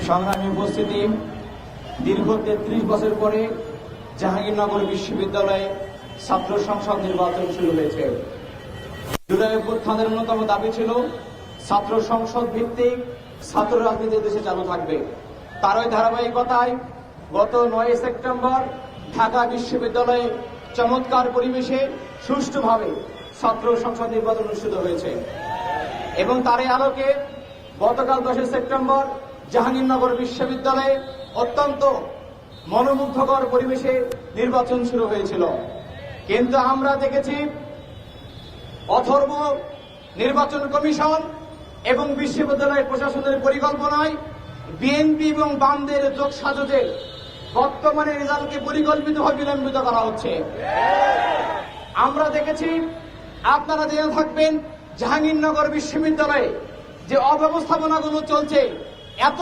সংগ্রামী উপস্থিতি, দীর্ঘ 33 বছর পরে জাহাঙ্গীরনগর বিশ্ববিদ্যালয়ে ছাত্র সংসদ নির্বাচন শুরু হয়েছে। জুলাই অভ্যুত্থানের অন্যতম দাবি ছিল ছাত্র সংসদ ভিত্তিক ছাত্র রাজনীতি দেশে চালু থাকবে। তারই ধারাবাহিকতায় গত 9 সেপ্টেম্বর ঢাকা বিশ্ববিদ্যালয়ে চমৎকার পরিবেশে সুষ্ঠুভাবে ছাত্র সংসদ নির্বাচন অনুষ্ঠিত হয়েছে এবং তারই আলোকে গতকাল 10 সেপ্টেম্বর জাহাঙ্গীরনগর বিশ্ববিদ্যালয়ে অত্যন্ত মনোমুগ্ধকর পরিবেশে নির্বাচন শুরু হয়েছিল। কিন্তু আমরা দেখেছি অথর্ব নির্বাচন কমিশন এবং বিশ্ববিদ্যালয় প্রশাসনের পরিকল্পনায় বিএনপি এবং বামদের যোগসাজশে বর্তমানে রেজাল্টকে পরিকল্পিতভাবে বিলম্বিত করা হচ্ছে। আমরা দেখেছি, আপনারা জেনে থাকবেন, জাহাঙ্গীরনগর বিশ্ববিদ্যালয়ে যে অব্যবস্থাপনাগুলো চলছে, এত